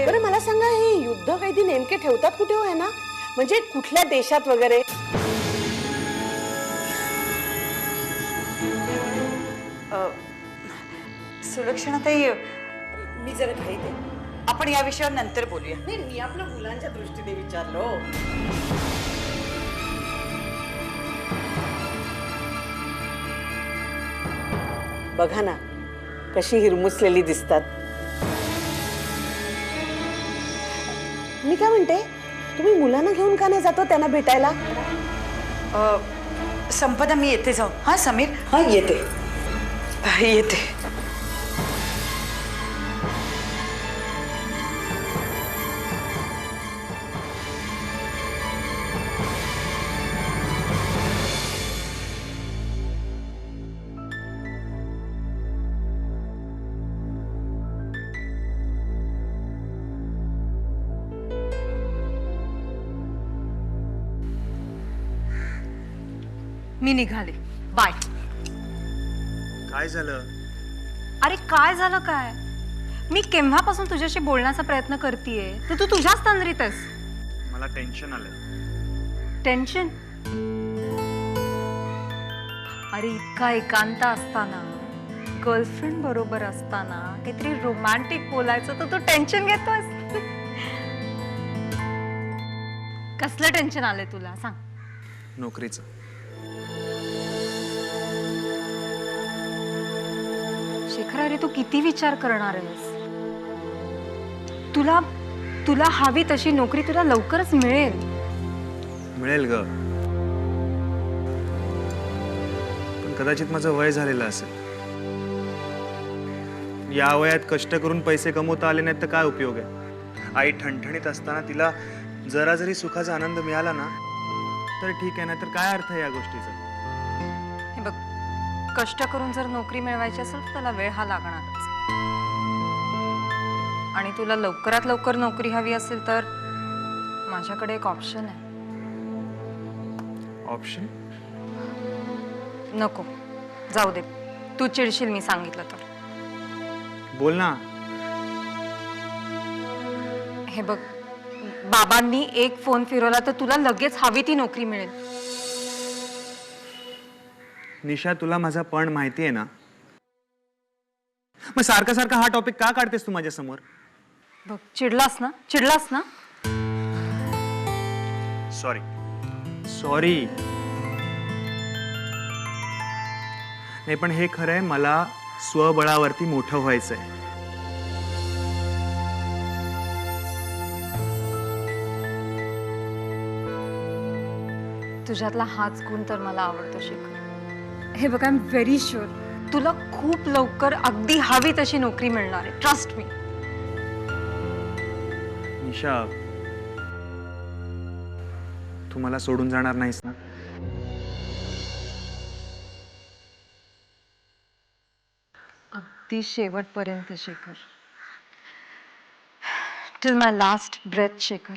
बरं मला सांगा, हे युद्ध कैदी नेमके ठेवतात कुठे हो ना? म्हणजे कुठल्या देशात वगैरे? सुलक्षणाताई, मी जरा घाईत आहे. आपण या विषयावर नंतर बोलूया. नाही, मी आपल्या मुलांच्या दृष्टीने विचारलो. बघा ना कशी हिरमुसलेली दिसतात. मी काय म्हणते, तुम्ही मुलांना घेऊन का नाही जातो त्यांना भेटायला? संपदा, मी येते जाऊन. हा समीर. हा येते. येते. मी निघाले. बाय. काय झालं? अरे काय झालं काय? मी केव्हापासून तुझ्याशी बोलण्याचा प्रयत्न करतेय, तर तू तुझ्याच तंद्रीत आहेस. मला टेन्शन आलंय. टेन्शन? अरे इतका एकांत असताना, गर्लफ्रेंड बरोबर असताना काहीतरी रोमॅन्टिक बोलायचं तर तू टेन्शन घेतोयस. कसलं टेन्शन आलंय तुला सांग? नोकरीचं. शेखर, अरे तू किती विचार करणार आहेस? तुला तुला हवी तशी नोकरी तुला लवकरच मिळेल. मिळेल ग, पण कदाचित माझं वय झालेलं असेल. या वयात कष्ट करून पैसे कमवता आले नाहीत तर काय उपयोग आहे? आई ठणठणीत असताना तिला जरा जरी सुखाचा आनंद मिळाला ना तर ठीक आहे, नाही तर काय अर्थ आहे या गोष्टीचा? हे बघ, कष्ट करून जर नोकरी मिळवायची असेल तर त्याला वेळ हा लागणारच. आणि तुला लवकरात लवकर नोकरी हवी असेल तर माझ्याकडे एक ऑप्शन आहे. ऑप्शन? नको, जाऊ दे. तू चिडशील मी सांगितलं तर. बोल ना. हे बघ, बाबांनी एक फोन फिरवला तर तुला लगेच हवी ती नोकरी मिळेल. निशा, तुला माझा पण माहिती आहे ना? मग सारखा सारखा हा टॉपिक का काढतेस तू माझ्या समोर? बघ, चिडलास ना? चिडलास ना? सॉरी. सॉरी. नाही, पण हे खरं आहे, मला स्वबळावरती मोठं व्हायचंय. तुझ्यातला हाच गुण तर मला आवडतो शेखर. हे बघ, आय एम व्हेरी शुअर तुला खूप लवकर अगदी हवी तशी नोकरी मिळणार आहे. Trust me. निशा, तू मला सोडून जाणार नाहीस ना? अगदी शेवटपर्यंत शेखर. टिल माय लास्ट ब्रेथ शेखर.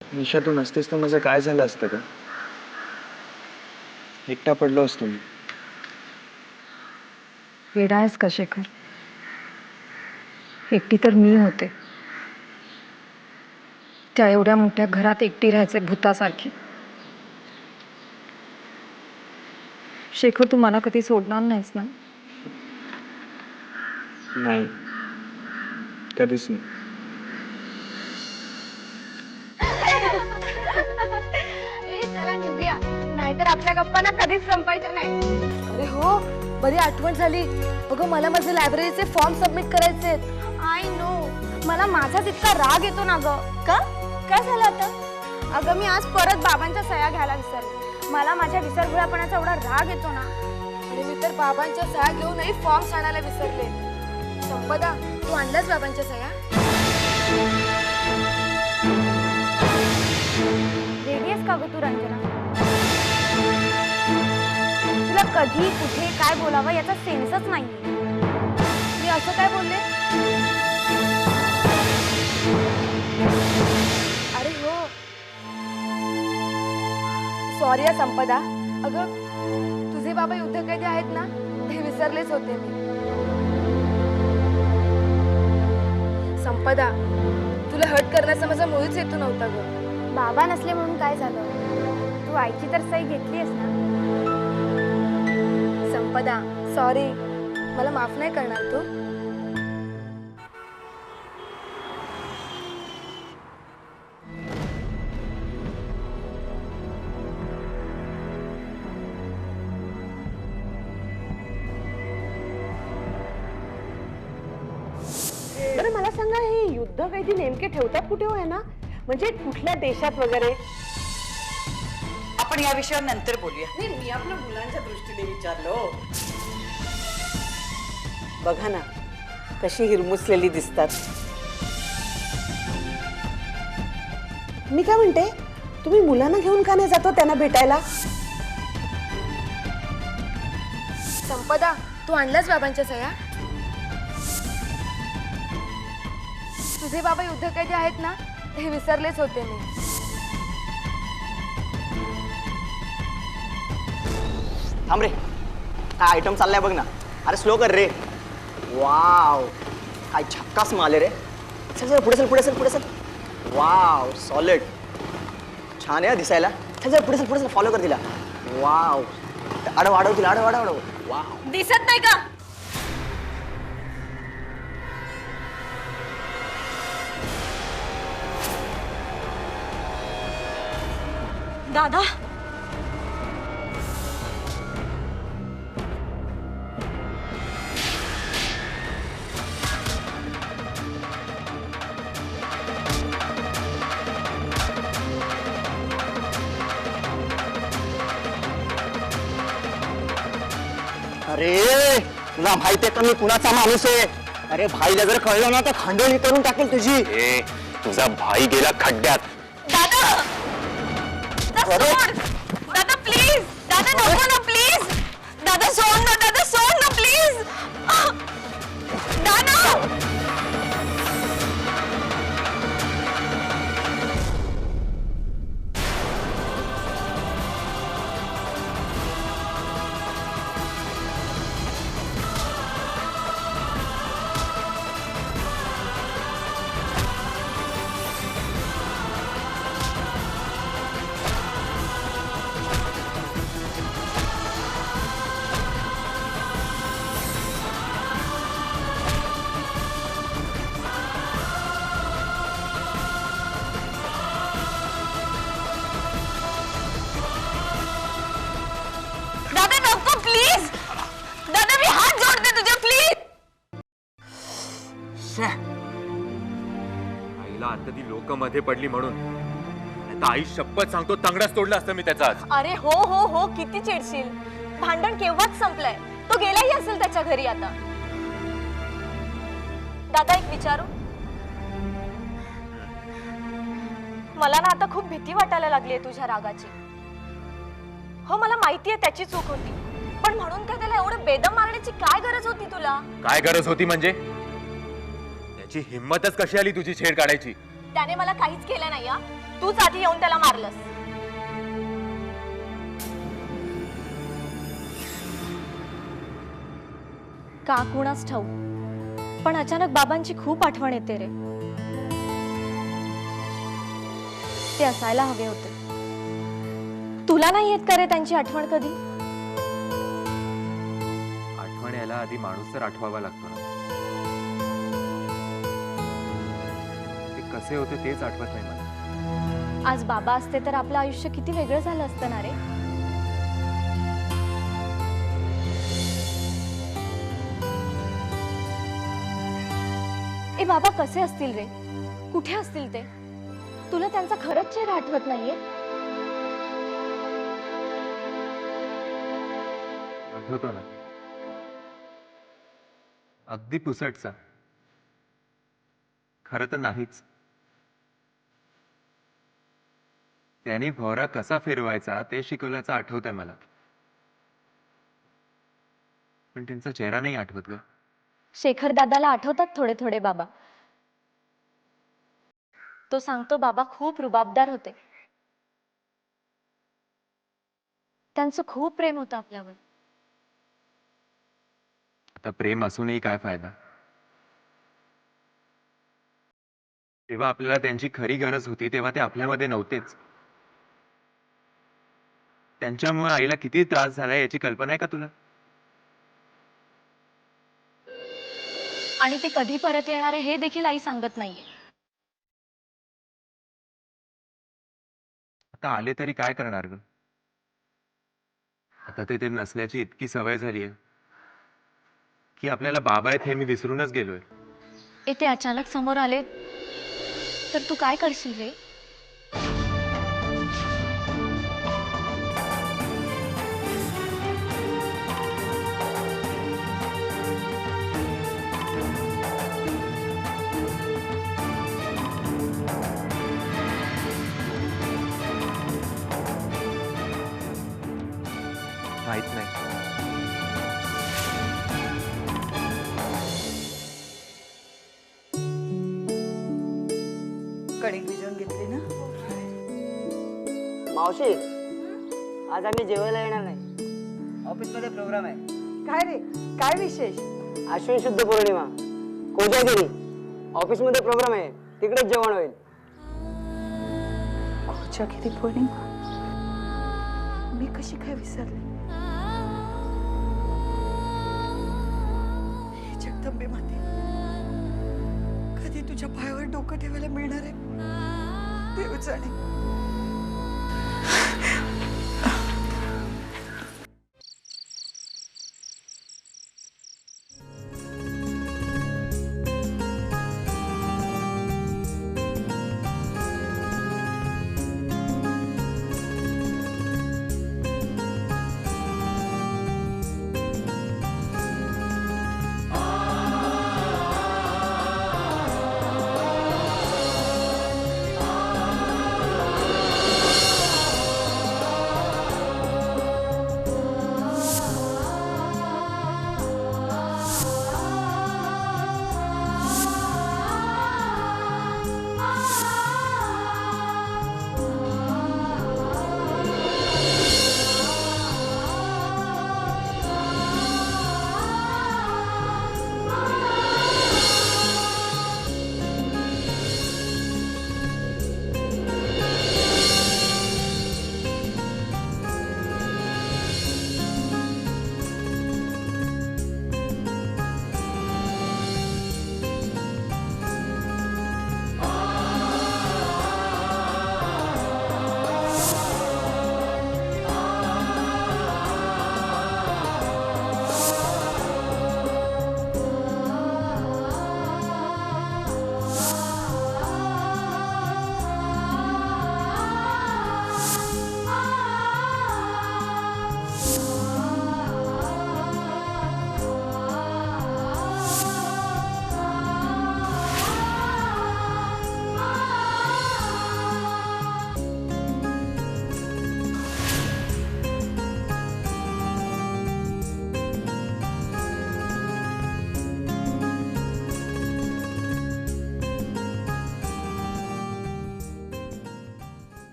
निशा, तू नसतेस तर माझं काय झालं असतं का? एकटा पडलो असतो मी. वेडा आहेस का शेखर? एकटी तर मी होते. त्या एवढ्या मोठ्या घरात एकटी राहायचे भूतासारखी. शेखर, तू मला कधी सोडणार नाहीस ना? नाही, कधीच नाही. नाहीतर आपल्या गप्पा ना कधीच संपायच्या नाही. अरे हो, बरी आठवण झाली. अगं, मला माझे लायब्ररीचे फॉर्म सबमिट करायचे आहेत. I know. मला माझाच इतका राग येतो ना ग. का? काय झालं आता? अगं, मी आज परत बाबांच्या सह्या घ्यायला विसरले. मला माझ्या विसरभोळ्यापणाचा एवढा राग येतो ना. आणि मी तर बाबांच्या सह्या घेऊनही फॉर्म आणायला विसरले. संपदा, तू आणल्यास बाबांच्या सह्या? रेडी आहेस का ग तू रंजना? तुला कधी कुठे काय बोलावं याचा सेन्सच नाही. मी असं काय बोलले? अरे हो, सॉरी या संपदा. अगं तुझे बाबा युद्धकैदी आहेत ना, ते विसरलेच होते मी. संपदा, तुला हर्ट करण्याचा माझा मुळीच हेतू नव्हता ग. बाबा नसले म्हणून काय झालं? तू आईची तर सही घेतलीस ना? संपदा सॉरी, मला माफ नाही करणार तू? बरं मला सांगा, हे युद्ध कैदी नेमके ठेवतात कुठे हो ना? म्हणजे कुठल्या देशात वगैरे? आपण या विषयावर नंतर बोलूया. नाही, मी आपल्या मुलांच्या दृष्टीने विचारलो. बघा ना कशी हिरमुसलेली दिसतात. मी काय म्हणते, तुम्ही मुलांना घेऊन का नाही जातो त्यांना भेटायला? संपदा, तू आणलास बाबांच्या सह्या? तुझे बाबा युद्धकैदी आहेत ना, ते विसरलेच होते मी. थांब रे, काय आयटम चाललाय बघ ना. अरे स्लो कर रे. वाव, काय झक्कास माल आहे रे. चल चल पुढे चल, पुढे चल, पुढे चल. वाव, सॉलिड, छान आहे दिसायला. चल चल पुढे चल, पुढे चल, फॉलो कर तिला. वाव, अडव अडव तिला, अडव अडव अडव. वाव, दिसत नाही का? दादा, अरे तुला माहितीये का मी कुणाचा माणूस आहे? अरे भाईला जर कळलं ना तर खांडोळी करून टाकेल तुझी. ए, तुझा भाई गेला खड्ड्यात. दादा, अरे, दादा प्लीज, दादा नको ना प्लीज. दादा सोड ना, दादा सोड ना प्लीज. दादा, दादा नको प्लीज. दादा मी हात जोडते तुझे प्लीज. आईला आता ती लोक मध्ये पडली म्हणून. आता आई शपथ सांगतो, तंगडाच तोडला असतं मी त्याचा आज. अरे हो हो हो, किती चिडशील. भांडण केव्हाच संपलंय. तो गेलाही असेल त्याच्या घरी आता. दादा एक विचारू? मला ना आता खूप भीती वाटायला लागली आहे तुझ्या रागाची. हो मला माहितीये त्याची चूक होती, पण म्हणून काय त्याला एवढं बेदम मारण्याची काय गरज होती तुला? काय गरज होती म्हणजे? त्याची हिंमतच कशी आली तुझी छेड काढायची? त्याने मला काहीच केलं नाही हा. तूच आधी येऊन त्याला मारलंस. का कुणास ठाऊ, पण अचानक बाबांची खूप आठवण येते रे. ते असायला हवे होते. तुला नाही येत का रे त्यांची आठवण कधी? आठवण यायला आधी माणूस तर आठवावा लागतो ना. ते कसे होते तेच आठवत नाही मला. आज बाबा असते तर आपलं आयुष्य किती वेगळं झालं असतं ना रे. ए बाबा कसे असतील रे? कुठे असतील ते? तुला त्यांचा खरंच चेहरा आठवत नाहीये? आठवतो ना, अगदी पुसटचा. खरं तर नाहीच. त्यांनी भोवरा कसा फिरवायचा ते शिकवल्याचं आठवतंय मला, पण त्यांचा चेहरा नाही आठवत ग. शेखर दादाला आठवतात थोडे थोडे बाबा. तो सांगतो बाबा खूप रुबाबदार होते. त्यांचं खूप प्रेम होतं आपल्यावर. आता प्रेम असूनही काय फायदा? तेव्हा आपल्याला त्यांची खरी गरज होती तेव्हा ते आपल्यामध्ये नव्हतेच. त्यांच्यामुळे आईला किती त्रास झाला याची कल्पना आहे का तुला? आणि ते कधी परत येणार आहे हे देखील आई सांगत नाहीये. आता आले तरी काय करणार ग? आता ते नसल्याची इतकी सवय झाली आहे की आपल्याला बाबा आहेत हे मी विसरूनच गेलोय. ते अचानक समोर आले तर तू काय करशील रे? माहित नाही. कणिक भिजवून घेतली ना? मावशी, आज आम्ही जेवायला येणार नाही. ऑफिसमध्ये प्रोग्राम आहे. काय रे, काय विशेष? अश्विन शुद्ध पौर्णिमा, कोजागिरी. ऑफिसमध्ये प्रोग्राम आहे, तिकडेच जेवण होईल. कोजागिरी पौर्णिमा? मी कशी काय विसरले? हे जगदंबे माते, कधी तुझ्या पायावर डोकं ठेवायला मिळणार आहे देव जाणे.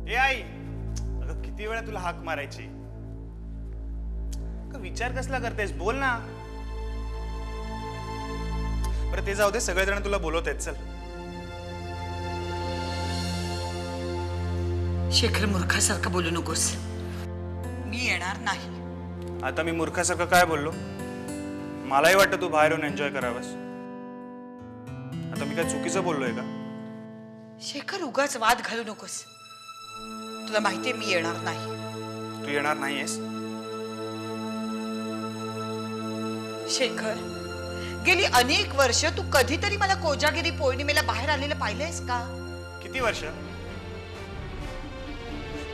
ए आई, अगं किती वेळा तुला हाक मारायची? विचार कसला करतेस? बोल ना. बरं ते जाऊ दे, सगळेजण तुला बोलवत आहेत. चल. शेखर, मूर्खासारखं बोलू नकोस. मी येणार नाही. आता मी मूर्खासारखं काय बोललो? मलाही वाटतं तू बाहेर येऊन एन्जॉय करावंस. आता मी काय चुकीचं बोललोय का? शेखर, उगाच वाद घालू नकोस. तुला माहितीये मी येणार नाही. तू येणार नाहीयेस? शेखर, गेली अनेक वर्ष तू कधीतरी मला कोजागिरी पौर्णिमेला बाहेर आलेलं पाहिलंयस का? किती वर्ष?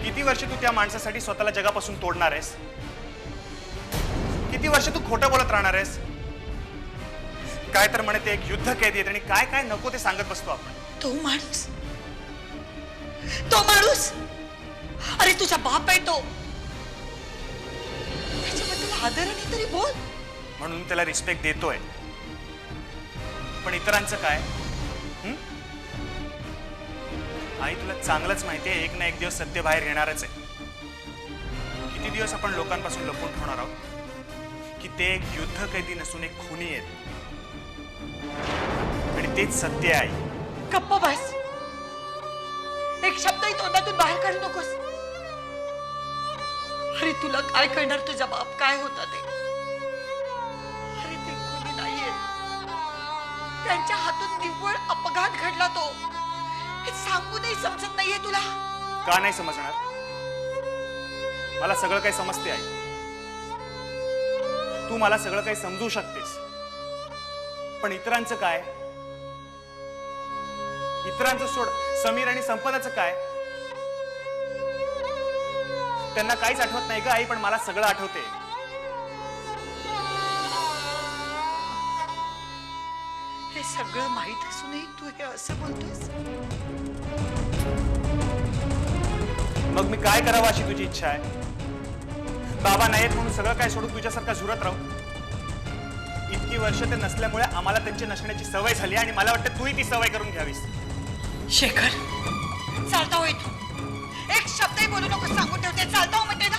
किती वर्ष तू त्या माणसासाठी स्वतःला जगापासून तोडणार आहेस? किती वर्ष तू खोटं बोलत राहणार आहेस? काय तर म्हणे ते एक युद्ध कैदी आहेत आणि काय काय नको ते सांगत बसतो आपण. तो माणूस, तो माणूस, अरे तुझा बाप आहे तो. त्याच्याबद्दल आदराने तरी बोल. म्हणून त्याला रिस्पेक्ट देतोय. पण इतरांचं काय? आई, तुला चांगलंच माहितीये एक ना एक दिवस सत्य बाहेर येणारच आहे. किती किती दिवस आपण लोकांपासून लपून ठेवणार आहोत की ते एक युद्ध कैदी नसून एक खुनी आहेत आणि तेच सत्य आहे. गप्प बस. एक शब्दही तोंडातून बाहेर काढू नकोस. अरे तुला काय कळणार तुझा बाप काय होता ते. अरे ते खुनी नाहीये. त्यांच्या हातून निव्वळ अपघात घडला तो. हे सांगूनही समजत नाहीये तुला. का नाही समजणार? मला सगळं काही समजते आई. तू मला सगळं काही समजू शकतेस, पण इतरांचं काय? इतरांचं सोड. समीर आणि संपदाचं काय? त्यांना काहीच आठवत नाही का आई? पण मला सगळं आठवते. हे सगळं माहित असूनही तू हे असं बोलतोस. मग मी काय करावं अशी तुझी इच्छा आहे? बाबा नाहीत म्हणून सगळं काय सोडून तुझ्यासारखा झुरत राहू? इतकी वर्ष ते नसल्यामुळे आम्हाला त्यांची नसण्याची सवय झाली आणि मला वाटतं तूही ती सवय करून घ्यावीस. शेखर, चालता हो इथून. एक शब्दही बोलू नको. सांगून ठेवते. चालता हो म्हणते ना.